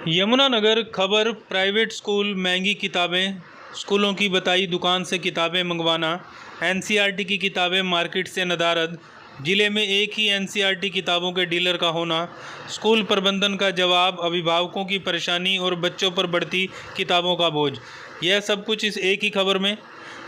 यमुनानगर खबर private school महंगी किताबें, स्कूलों की बताई दुकान से किताबें मंगवाना, एनसीईआरटी की किताबें मार्केट से नदारद, जिले में एक ही एनसीईआरटी किताबों के डीलर का होना, स्कूल प्रबंधन का जवाब, अभिभावकों की परेशानी और बच्चों पर बढ़ती किताबों का बोझ। यह सब कुछ इस एक ही खबर में।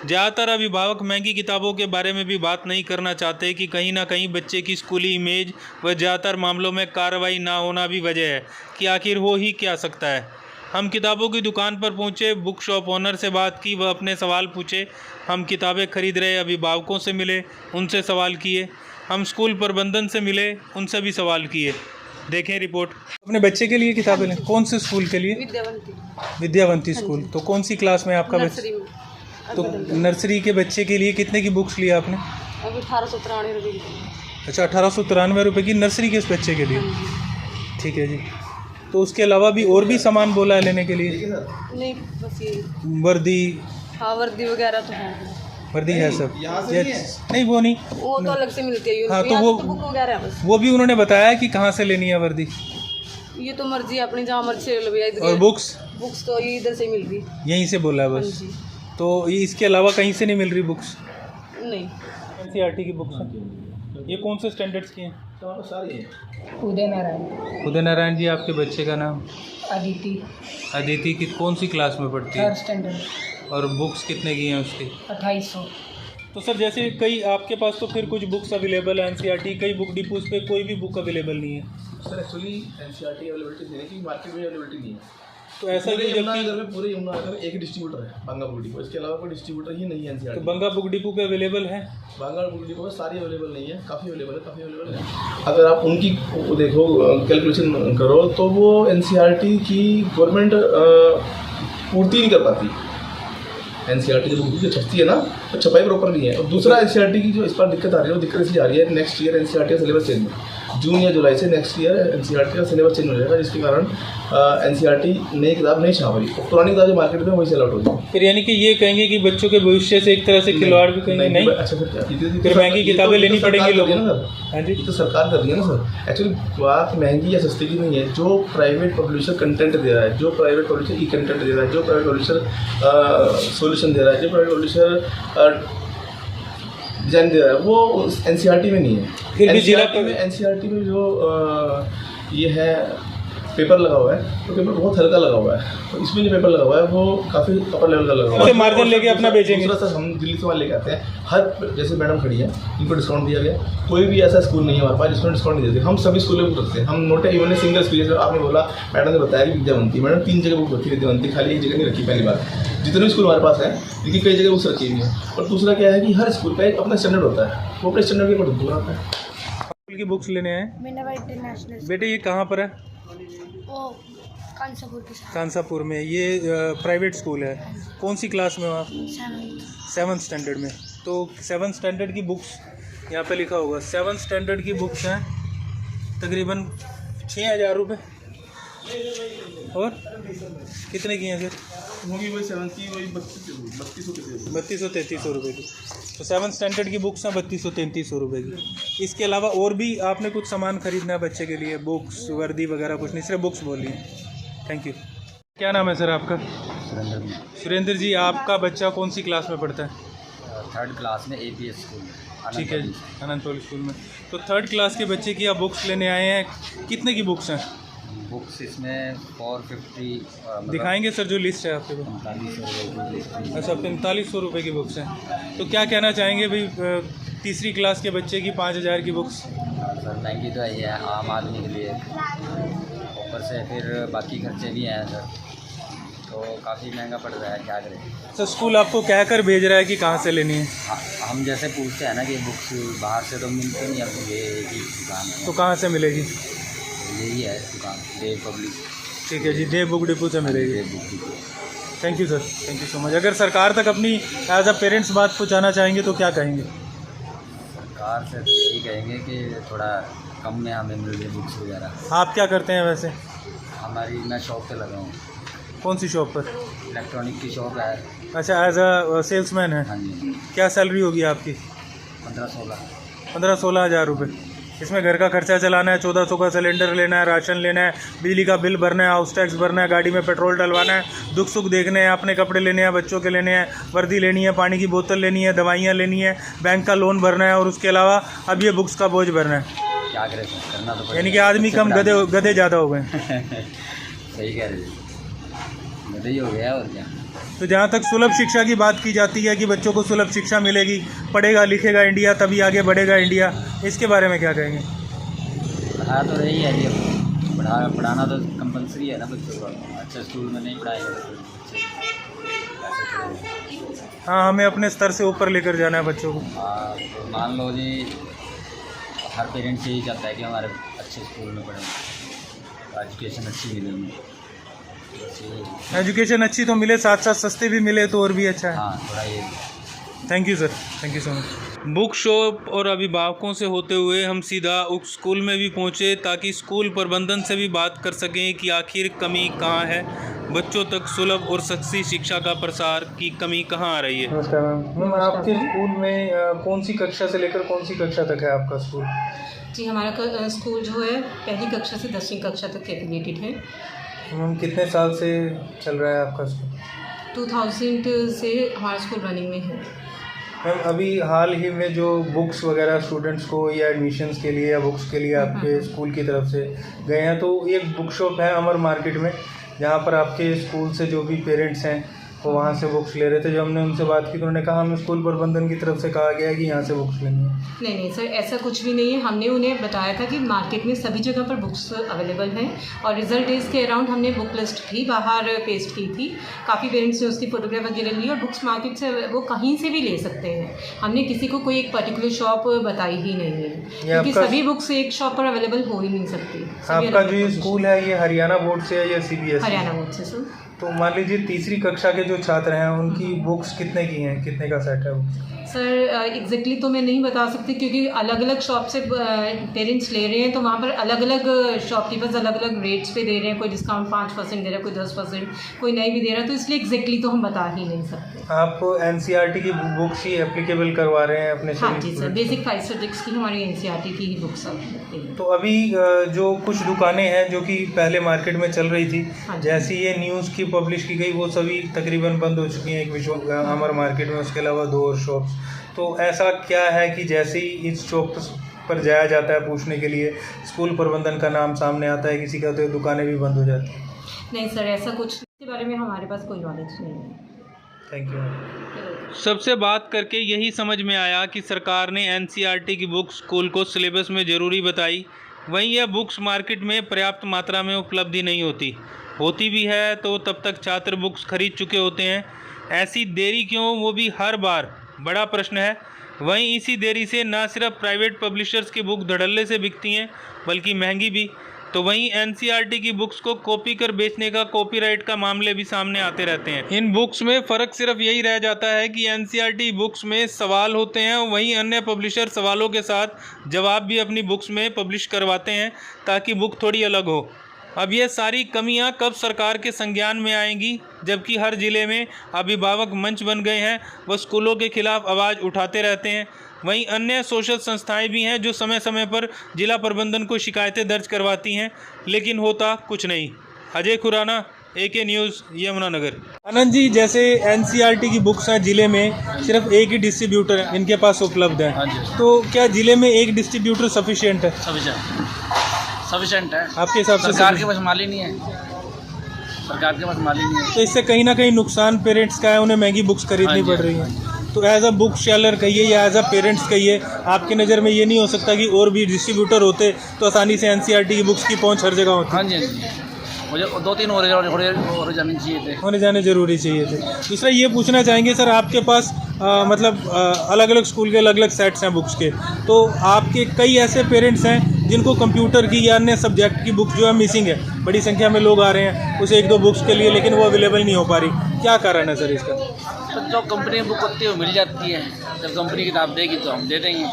ज़्यादातर अभिभावक महंगी किताबों के बारे में भी बात नहीं करना चाहते कि कहीं ना कहीं बच्चे की स्कूली इमेज व ज़्यादातर मामलों में कार्रवाई ना होना भी वजह है कि आखिर हो ही क्या सकता है। हम किताबों की दुकान पर पहुंचे, बुक शॉप ओनर से बात की, वह अपने सवाल पूछे। हम किताबें खरीद रहे अभिभावकों से मिले, उनसे सवाल किए। हम स्कूल प्रबंधन से मिले, उनसे भी सवाल किए। देखें रिपोर्ट। अपने बच्चे के लिए किताबें लें। कौन से स्कूल के लिए? विद्यावंती स्कूल। तो कौन सी क्लास में आपका बच्चा? तो नर्सरी के बच्चे के लिए कितने की बुक्स लिया आपने? अभी 1893 रुपये की। अच्छा, 1893 रुपये की नर्सरी के उस बच्चे के लिए। ठीक है जी। तो उसके अलावा भी और भी सामान बोला है लेने के लिए? नहीं, बस ये वर्दी। हाँ, वर्दी वगैरह तो है। वर्दी है सब? नहीं, वो नहीं, वो तो अलग से मिलती है। हाँ, तो वो बुक वगैरह है बस। वो भी उन्होंने बताया कि कहाँ से लेनी है वर्दी? ये तो मर्जी अपनी, जहाँ मर्जी से ले लो। और बुक्स तो ये इधर से मिल रही, यहीं से बोला है बस। तो ये इसके अलावा कहीं से नहीं मिल रही बुक्स? नहीं। एनसीईआरटी की बुक्स हैं। ये कौन से स्टैंडर्ड्स की हैं? सारी उदय नारायण। उदय नारायण जी। आपके बच्चे का नाम? अदिति। अदिति की कौन सी क्लास में पढ़ती है? 3rd standard. और बुक्स कितने की हैं उसकी? 2800। तो सर, जैसे कई आपके पास तो फिर कुछ बुक्स अवेलेबल है एनसीईआरटी, कई बुक डिपोज पे कोई भी बुक अवेलेबल नहीं है। सर एक्चुअली एनसीईआरटी अवेलेबिलिटी नहीं है कि मार्केट में अवेलेबिलिटी नहीं है। तो ऐसा ही यमुनानगर में पूरे यमुनानगर में एक ही डिस्ट्रीब्यूटर है, बांगा बुक डिपो। इसके अलावा कोई डिस्ट्रीब्यूटर ही नहीं है एनसीईआरटी। तो बांगा बुक डिपो पे अवेलेबल है? बांगा बुक डिपो में सारी अवेलेबल नहीं है, काफ़ी अवेलेबल है। अगर आप उनकी देखो कैलकुलेशन करो तो वो एनसीईआरटी की गवर्नमेंट पूर्ति नहीं कर पाती। एनसीईआरटी जो बुक छपती है ना, तो छपाई प्रॉपर नहीं है। और दूसरा एनसीईआरटी की जो इस बार दिक्कत आ रही है, वो दिक्कत इसलिए आ रही है, नेक्स्ट ईयर एनसीईआरटी का सिलेबस चेंज है। जून या जुलाई से नेक्स्ट ईयर एनसीईआरटी का सिलेबस चेंज हो जाएगा, जिसके कारण एनसीईआरटी नई किताब नहीं छाप रही। पुरानी किताब जो मार्केट में वही सेल आउट हो जाएगी। फिर यानी कि ये कहेंगे कि बच्चों के भविष्य से एक तरह से खिलवाड़ भी करेंगे? नहीं। अच्छा, फिर महंगी किताबें लेनी पड़ेंगी लोगों को। हाँ जी, तो सरकार कर रही है ना सर। एक्चुअली बात महंगी या सस्ती की नहीं है। जो प्राइवेट पब्लिशर कंटेंट दे रहा है, जो प्राइवेट पब्लिशर ई कंटेंट दे रहा है, जो प्राइवेट पब्लिशर सॉल्यूशन दे रहा है, जो प्राइवेट पब्लिशर डिजाइन दे रहा है, वो एनसीईआरटी में नहीं है। फिर भी एनसीईआरटी में जो ये है पेपर लगा हुआ है, तो पेपर बहुत हल्का लगा हुआ है। तो इसमें जो पेपर लगा हुआ है वो काफ़ी अपर लेवल का लगा हुआ है। मार्जिन लेके अपना बेचेंगे। दूसरा सर, हम दिल्ली से माल लेके आते हैं। हर जैसे मैडम खड़ी है, इनको डिस्काउंट दिया गया। कोई भी ऐसा स्कूल नहीं है हमारे पास जिसमें डिस्काउंट नहीं देते। हम सभी स्कूलों में रखते हैं। हम नोट इवन सिंगल स्कूल, आपने बोला, मैडम ने बताया कि विद्यावंती, मैडम 3 जगह बुक रखी विद्यावंती, खाली एक जगह नहीं रखी। पहली बार जितने भी स्कूल हमारे पास है, लेकिन कई जगह बुक्स रखी हुई है। और दूसरा क्या है कि हर स्कूल का एक अपना स्टैंडर्ड होता है, वो अपने स्टैंडर्ड के ऊपर आता है। स्कूल की बुक्स लेने आए इंटरनेशनल। बेटे, ये कहाँ पर है? कांसापुर में। ये प्राइवेट स्कूल है। कौन सी क्लास में हो आप? 7th स्टैंडर्ड में। तो 7th स्टैंडर्ड की बुक्स यहाँ पे लिखा होगा। 7th स्टैंडर्ड की बुक्स हैं तकरीबन 6000 रुपये। और कितने की हैं फिर? होगी वही 7 की, वही 3200-3300 रुपये की। तो 7th स्टैंडर्ड की बुक्स हैं 3200-3300 रुपये की। इसके अलावा और भी आपने कुछ सामान खरीदना है बच्चे के लिए? बुक्स, वर्दी वगैरह कुछ नहीं, सिर्फ बुक्स बोलिए। Thank you. क्या नाम है सर आपका? सुरेंद्र जी। आपका बच्चा कौन सी क्लास में पढ़ता है? 3rd क्लास में APS स्कूल में। ठीक है जी, अनंत पब्लिक स्कूल में। तो 3rd क्लास के बच्चे की आप बुक्स लेने आए हैं। कितने की बुक्स हैं? बुक्स इसमें 450 दिखाएंगे सर जो लिस्ट है आपके पास? 4500 अच्छा, 4500 रुपये की बुक्स हैं। तो क्या कहना चाहेंगे भाई, 3री क्लास के बच्चे की 5000 की बुक्स? सर महंगी तो है आम आदमी के लिए, ऊपर से फिर बाकी खर्चे भी हैं सर, तो काफ़ी महंगा पड़ रहा है। क्या करें सर, स्कूल आपको कह कर भेज रहा है कि कहाँ से लेनी है? हम जैसे पूछते हैं ना कि बुक्स बाहर से तो मिलते नहीं, अब ये एक ही दुकान है। तो कहाँ से मिलेगी? यही है दुकान, देव पब्लिक। ठीक है जी, देव बुक डिपो से मिलेगी। Dev book depot. Thank you sir, thank you so much. अगर सरकार तक अपनी एज अ पेरेंट्स बात पहुँचाना चाहेंगे तो क्या कहेंगे? सरकार से यही कहेंगे कि थोड़ा कम में हमें मिल जाए बुक्स वगैरह। आप क्या करते हैं वैसे? मैं शॉप पे लगा हूँ। कौन सी शॉप पर? इलेक्ट्रॉनिक की शॉप है। अच्छा, एज अ सेल्समैन है। हाँ जी। क्या सैलरी होगी आपकी? 15-16। 15-16 हज़ार रुपये। इसमें घर का खर्चा चलाना है, 1400 का सिलेंडर लेना है, राशन लेना है, बिजली का बिल भरना है, हाउस टैक्स भरना है, गाड़ी में पेट्रोल डलवाना है, दुख सुख देखने हैं, अपने कपड़े लेने हैं, बच्चों के लेने हैं, वर्दी लेनी है, पानी की बोतल लेनी है, दवाइयाँ लेनी है, बैंक का लोन भरना है और उसके अलावा अब ये बुक्स का बोझ भरना है। क्या करें सर, करना तो पड़ेगा। यानी कि आदमी कम गधे ज़्यादा हो गए। सही कह रहे हैं, गधे ही हो गया और क्या। तो जहाँ तक सुलभ शिक्षा की बात की जाती है कि बच्चों को सुलभ शिक्षा मिलेगी, पढ़ेगा लिखेगा इंडिया तभी आगे बढ़ेगा इंडिया, इसके बारे में क्या कहेंगे? पढ़ा तो रही है ये, पढ़ाना तो कंपलसरी है ना बच्चों को, अच्छे स्कूल में नहीं पढ़ाएंगे तो हाँ, हमें अपने स्तर से ऊपर लेकर जाना है बच्चों को। हाँ, तो मान लो जी हर पेरेंट्स यही चाहता है कि हमारे अच्छे स्कूल में पढ़ें, एजुकेशन अच्छी मिलेगी। एजुकेशन अच्छी तो मिले, साथ साथ सस्ते भी मिले तो और भी अच्छा है। हाँ, थोड़ा ये। Thank you sir, thank you so much. Book shop और अभिभावकों से होते हुए हम सीधा उस स्कूल में भी पहुंचे ताकि स्कूल प्रबंधन से भी बात कर सकें कि आखिर कमी कहाँ है, बच्चों तक सुलभ और सस्ती शिक्षा का प्रसार की कमी कहाँ आ रही है। नमस्कार मैम। आपके स्कूल में कौन सी कक्षा से लेकर कौन सी कक्षा तक है आपका स्कूल? जी, हमारा स्कूल जो है पहली कक्षा से 10वीं कक्षा तक एफिलिएटेड है। मैम कितने साल से चल रहा है आपका स्कूल? 2000 से हमारा स्कूल रनिंग में है। मैम अभी हाल ही में जो बुक्स वगैरह स्टूडेंट्स को या एडमिशन्स के लिए या बुक्स के लिए आपके स्कूल की तरफ से गए हैं, तो एक बुक शॉप है अमर मार्केट में, जहाँ पर आपके स्कूल से जो भी पेरेंट्स हैं वो वहाँ से बुक्स ले रहे थे। जब हमने उनसे बात की तो उन्होंने कहा हमें स्कूल प्रबंधन की तरफ से कहा गया है कि यहाँ से बुक्स लेनी है। नहीं सर, ऐसा कुछ भी नहीं है। हमने उन्हें बताया था कि मार्केट में सभी जगह पर बुक्स अवेलेबल हैं और रिजल्ट डेज के अराउंड हमने बुक लिस्ट भी बाहर पेस्ट की थी। काफ़ी पेरेंट्स ने उसकी फ़ोटोग्राफ वगैरह ली और बुक्स मार्केट से वो कहीं से भी ले सकते हैं। हमने किसी को कोई एक पर्टिकुलर शॉप बताई ही नहीं है, क्योंकि सभी बुक्स एक शॉप पर अवेलेबल हो ही नहीं सकती। आपका जो स्कूल है ये हरियाणा बोर्ड से है या CBSE? हरियाणा बोर्ड से सर। तो मान लीजिए तीसरी कक्षा के जो छात्र हैं उनकी बुक्स कितने की हैं, कितने का सेट है बुक्स? सर एग्जैक्टली तो मैं नहीं बता सकती, क्योंकि अलग अलग शॉप से पेरेंट्स ले रहे हैं, तो वहाँ पर अलग अलग शॉपकीपर्स अलग अलग रेट्स पे दे रहे हैं। कोई डिस्काउंट 5% दे रहा है, कोई 10%, कोई नहीं भी दे रहा है, तो इसलिए एग्जैक्टली तो हम बता ही नहीं सकते। आप NCERT की बुक्स ही एप्लीकेबल करवा रहे हैं अपने? हाँ जी सर, बेसिक 5 सब्जेक्ट्स की हमारी NCERT की ही बुक्स आती हैं। तो अभी जो कुछ दुकानें हैं जो कि पहले मार्केट में चल रही थी, हाँ, जैसी ये न्यूज़ की पब्लिश की गई वो सभी तकरीबन बंद हो चुकी हैं, एक विश्व अमर मार्केट में, उसके अलावा 2 और शॉप्स। तो ऐसा क्या है कि जैसे ही इस शॉप पर जाया जाता है पूछने के लिए, स्कूल प्रबंधन का नाम सामने आता है किसी का, तो दुकानें भी बंद हो जाती हैं? नहीं सर, ऐसा कुछ इसके बारे में हमारे पास कोई नॉलेज नहीं है। Thank you. सबसे बात करके यही समझ में आया कि सरकार ने NCERT की बुक्स स्कूल को सिलेबस में ज़रूरी बताई, वहीं यह बुक्स मार्केट में पर्याप्त मात्रा में उपलब्धि नहीं होती भी है तो तब तक छात्र बुक्स खरीद चुके होते हैं। ऐसी देरी क्यों, वो भी हर बार बड़ा प्रश्न है। वहीं इसी देरी से न सिर्फ प्राइवेट पब्लिशर्स की बुक धड़ल्ले से बिकती हैं बल्कि महंगी भी। तो वहीं NCERT की बुक्स को कॉपी कर बेचने का कॉपीराइट का मामले भी सामने आते रहते हैं। इन बुक्स में फ़र्क सिर्फ यही रह जाता है कि NCERT बुक्स में सवाल होते हैं, वहीं अन्य पब्लिशर सवालों के साथ जवाब भी अपनी बुक्स में पब्लिश करवाते हैं ताकि बुक थोड़ी अलग हो। अब ये सारी कमियां कब सरकार के संज्ञान में आएंगी, जबकि हर ज़िले में अभिभावक मंच बन गए हैं, वह स्कूलों के खिलाफ आवाज़ उठाते रहते हैं। वहीं अन्य सोशल संस्थाएं भी हैं जो समय समय पर जिला प्रबंधन को शिकायतें दर्ज करवाती हैं, लेकिन होता कुछ नहीं। Ajay Khurana, AK news, Yamunanagar. आनंद जी, जैसे NCERT की बुक्स हैं जिले में सिर्फ एक ही डिस्ट्रीब्यूटर इनके पास उपलब्ध है, तो क्या जिले में एक डिस्ट्रीब्यूटर सफिशिएंट है? सफिशेंट है आपके हिसाब से? सरकार के पास माल ही नहीं है, सरकार के पास माल ही नहीं है। तो इससे कहीं ना कहीं नुकसान पेरेंट्स का है, उन्हें महंगी बुक्स खरीदनी पड़ रही है। तो एज अ बुक सेलर कहिए या एज अ पेरेंट्स कहिए, आपकी नज़र में ये नहीं हो सकता कि और भी डिस्ट्रीब्यूटर होते तो आसानी से NCERT की बुक्स की पहुंच हर जगह होती? हाँ जी, मुझे 2-3 और जाने चाहिए थे, होने जाने ज़रूरी चाहिए थे। दूसरा ये पूछना चाहेंगे सर, आपके पास अलग अलग स्कूल के अलग अलग सेट्स हैं बुक्स के, तो आपके कई ऐसे पेरेंट्स हैं जिनको कंप्यूटर की या अन्य सब्जेक्ट की बुक जो है मिसिंग है, बड़ी संख्या में लोग आ रहे हैं उस 1-2 बुक्स के लिए, लेकिन वो अवेलेबल नहीं हो पा रही, क्या कारण है सर इसका? तो जो कंपनी बुक होती है वो मिल जाती है, जब कंपनी किताब देगी तो हम दे देंगे।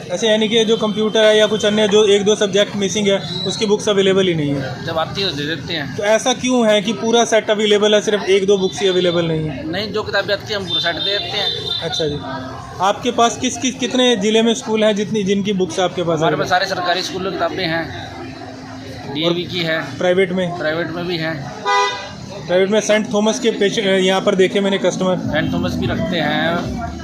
ऐसे यानी कि जो कंप्यूटर है या कुछ अन्य जो एक दो सब्जेक्ट मिसिंग है उसकी बुक्स अवेलेबल ही नहीं है। जब आती है तो दे देते हैं। तो ऐसा क्यों है कि पूरा सेट अवेलेबल है, सिर्फ एक दो बुक्स ही अवेलेबल नहीं है? नहीं, जो किताबें आती है हम पूरा सेट दे देते हैं। अच्छा जी, आपके पास कितने ज़िले में स्कूल हैं जिनकी बुक्स आपके पास? हमारे पास सारे सरकारी स्कूलों की किताबें हैं, डीएवी की है, प्राइवेट में भी हैं। प्राइवेट में सेंट थॉमस के यहाँ पर देखे मैंने कस्टमर। सेंट थॉमस भी रखते हैं,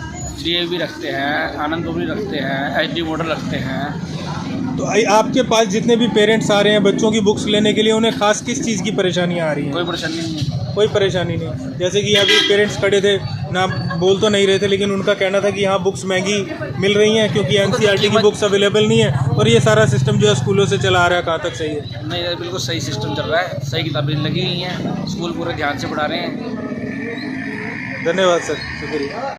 डीएवी भी रखते हैं, आनंद भी रखते हैं, एचडी मॉडल रखते हैं। तो आपके पास जितने भी पेरेंट्स आ रहे हैं बच्चों की बुक्स लेने के लिए, उन्हें खास किस चीज़ की परेशानियाँ आ रही हैं? कोई परेशानी नहीं है। कोई परेशानी नहीं। जैसे कि अभी पेरेंट्स खड़े थे ना, बोल तो नहीं रहे थे, लेकिन उनका कहना था कि यहाँ बुक्स महंगी मिल रही हैं क्योंकि एनसीईआरटी की बुक्स अवेलेबल नहीं है, और ये सारा सिस्टम जो है स्कूलों से चला आ रहा है। कहाँ तक सही है? नहीं, बिल्कुल सही सिस्टम चल रहा है, सही किताबें लगी हुई हैं, स्कूल पूरे ध्यान से पढ़ा रहे हैं। धन्यवाद सर, शुक्रिया।